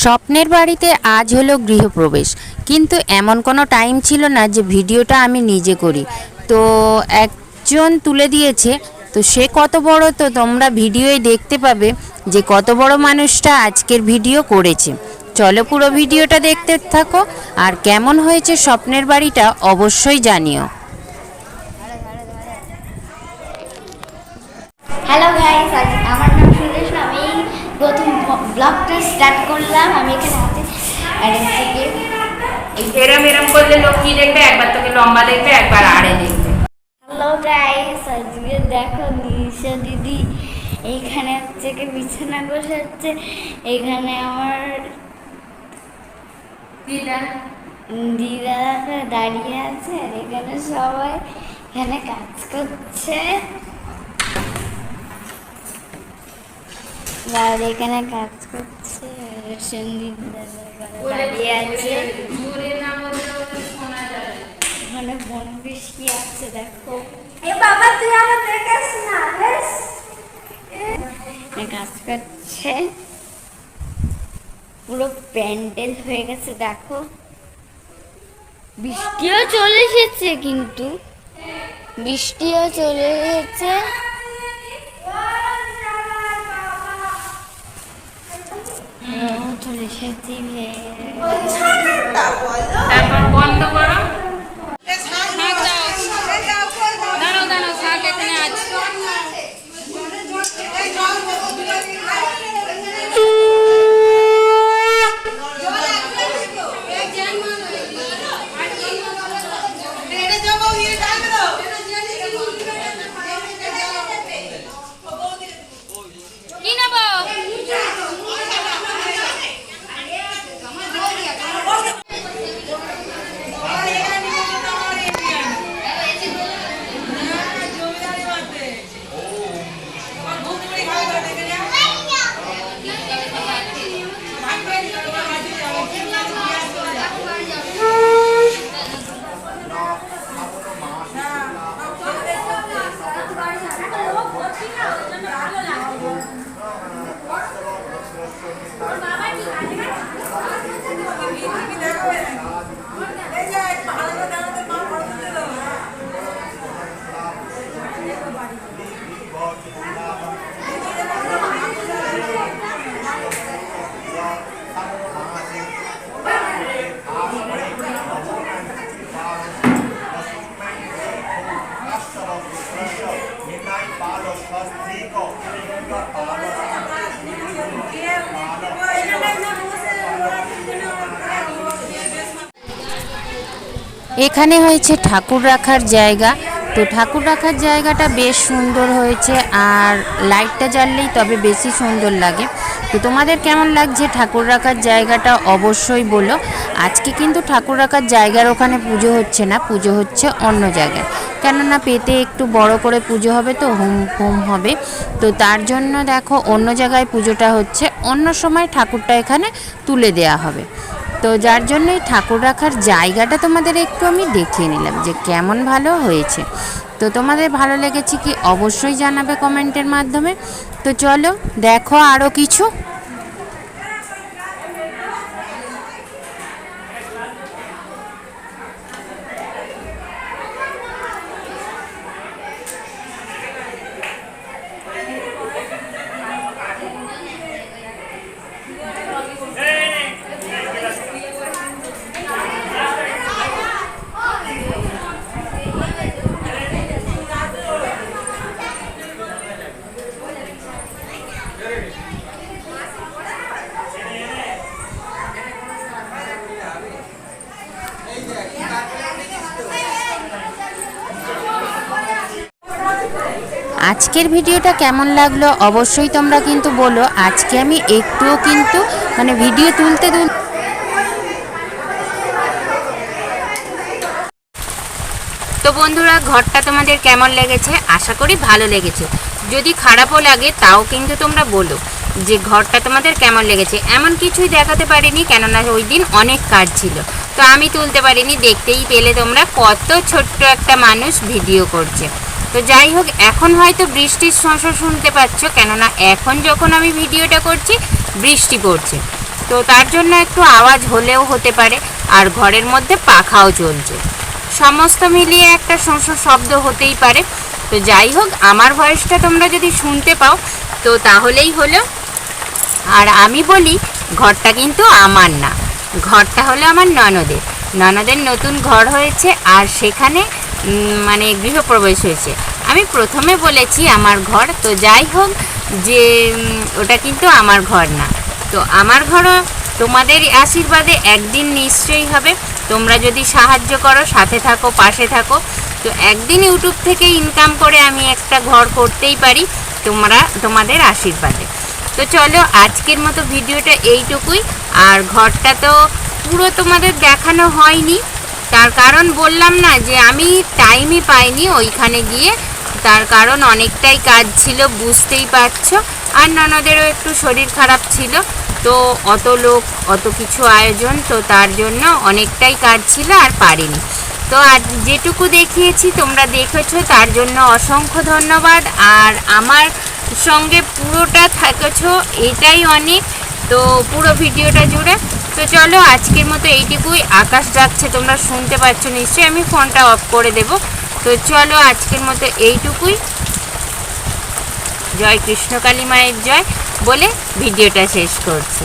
স্বপ্নের বাড়িতে আজ হলো গৃহপ্রবেশ, কিন্তু এমন কোনো টাইম ছিল না যে ভিডিওটা আমি নিজে করি। তো একজন তুলে দিয়েছে, তো সে কত বড় তো তোমরা ভিডিওয় দেখতে পাবে যে কত বড় মানুষটা আজকের ভিডিও করেছে। চলো পুরো ভিডিওটা দেখতে থাকো, আর কেমন হয়েছে স্বপ্নের বাড়িটা অবশ্যই জানিও। হ্যালো গাইস, আমার নাম সুদেশ। আমি প্রথম ব্লগটা স্টার্ট করলাম। আমি এখানে আছি এরম এরম করলে লোক কি দেখবে? একবার তোকে লম্বা দেখবে, একবার আড়ে দেখবে। হ্যালো গাইস, আজকে দেখো নিশা দিদি এইখানে হচ্ছে কি বিছানা বসাচ্ছে। এখানে আমার দিদা দাঁড়িয়ে আছে, আর এখানে সবাই এখানে কাজ করছে। আর এখানে কাজ করছে সন্দীপ দাঁড়িয়ে আছে। ওখানে বনবিষ্টি আছে, দেখো কাজ করছে। পুরো প্যান্ডেল হয়ে গেছে, দেখো বৃষ্টিও চলে এসেছে, কিন্তু বৃষ্টিও চলে এসেছে। চলে এসেছি, তারপর বন্ধ করো। এখানে হয়েছে ঠাকুর রাখার জায়গা। তো ঠাকুর রাখার জায়গাটা বেশ সুন্দর হয়েছে, আর লাইটটা জ্বাললেই তবে বেশি সুন্দর লাগে। তো তোমাদের কেমন লাগছে ঠাকুর রাখার জায়গাটা অবশ্যই বলো। আজকে কিন্তু ঠাকুর রাখার জায়গার ওখানে পুজো হচ্ছে না, পুজো হচ্ছে অন্য জায়গায়, কেননা পেতে একটু বড় করে পুজো হবে, তো হোম হোম হবে। তো তার জন্য দেখো অন্য জায়গায় পুজোটা হচ্ছে, অন্য সময় ঠাকুরটা এখানে তুলে দেয়া হবে। তো যার জন্যই ঠাকুর রাখার জায়গাটা তোমাদের একটু আমি দেখিয়ে নিলাম যে কেমন ভালো হয়েছে। তো তোমাদের ভালো লেগেছে কি অবশ্যই জানাবে কমেন্টের মাধ্যমে। তো চলো দেখো আরও কিছু। আজকের ভিডিওটা কেমন লাগলো অবশ্যই তোমরা কিন্তু বলো। আজকে আমি একটুও কিন্তু ভিডিও তুলতে তো বন্ধুরা, ঘরটা তোমাদের কেমন লেগেছে? আশা করি ভালো লেগেছে। যদি খারাপও লাগে তাও কিন্তু তোমরা বলো যে ঘরটা তোমাদের কেমন লেগেছে। এমন কিছুই দেখাতে পারিনি, কেননা ওই দিন অনেক কাজ ছিল, তো আমি তুলতে পারিনি। দেখতেই পেলে তোমরা কত ছোট্ট একটা মানুষ ভিডিও করছে। তো যাই হোক, এখন হয়তো বৃষ্টির শোঁ শুনতে পাচ্ছ, কেননা এখন যখন আমি ভিডিওটা করছি বৃষ্টি পড়ছে। তো তার জন্য একটু আওয়াজ হলেও হতে পারে, আর ঘরের মধ্যে পাখাও চলছে, সমস্ত মিলিয়ে একটা শব্দ হতেই পারে। তো যাই হোক, আমার ভয়েসটা তোমরা যদি শুনতে পাও তো তাহলেই হলো। আর আমি বলি, ঘরটা কিন্তু আমার না, ঘরটা হলো আমার ননদের নতুন ঘর হয়েছে, আর সেখানে মানে গৃহপ্রবেশ হয়েছে। আমি প্রথমে বলেছি আমার ঘর, তো যাই হোক যে ওটা কিন্তু আমার ঘর না। তো আমার ঘরও তোমাদের আশীর্বাদে একদিন নিশ্চয়ই হবে, তোমরা যদি সাহায্য করো, সাথে থাকো, পাশে থাকো, তো একদিন ইউটিউব থেকে ইনকাম করে আমি একটা ঘর করতেই পারি তোমাদের আশীর্বাদে। তো চলো, আজকের মতো ভিডিওটা এইটুকুই। আর ঘরটা তো পুরো তোমাদের দেখানো হয়নি, তার কারণ বললাম না যে আমি টাইমই পাইনি ওইখানে গিয়ে, তার কারণ অনেকটাই কাজ ছিল, বুঝতেই পারছো। আর ননদেরও একটু শরীর খারাপ ছিল, তো অত লোক, অত কিছু আয়োজন, তো তার জন্য অনেকটাই কাজ ছিল আর পারিনি। তো আর যেটুকু দেখিয়েছি তোমরা দেখেছো, তার জন্য অসংখ্য ধন্যবাদ। আর আমার সঙ্গে পুরোটা থেকেছো, এটাই অনেক, তো পুরো ভিডিওটা জুড়ে। তো চলো, আজকের মতো এইটুকুই। আকাশ ডাকছে, তোমরা শুনতে পাচ্ছ নিশ্চয়ই, আমি ফোনটা অফ করে দেব। তো চলো, আজকের মতো এইটুকুই। জয় কৃষ্ণকালী মায়ের জয় বলে ভিডিওটা শেষ করছি।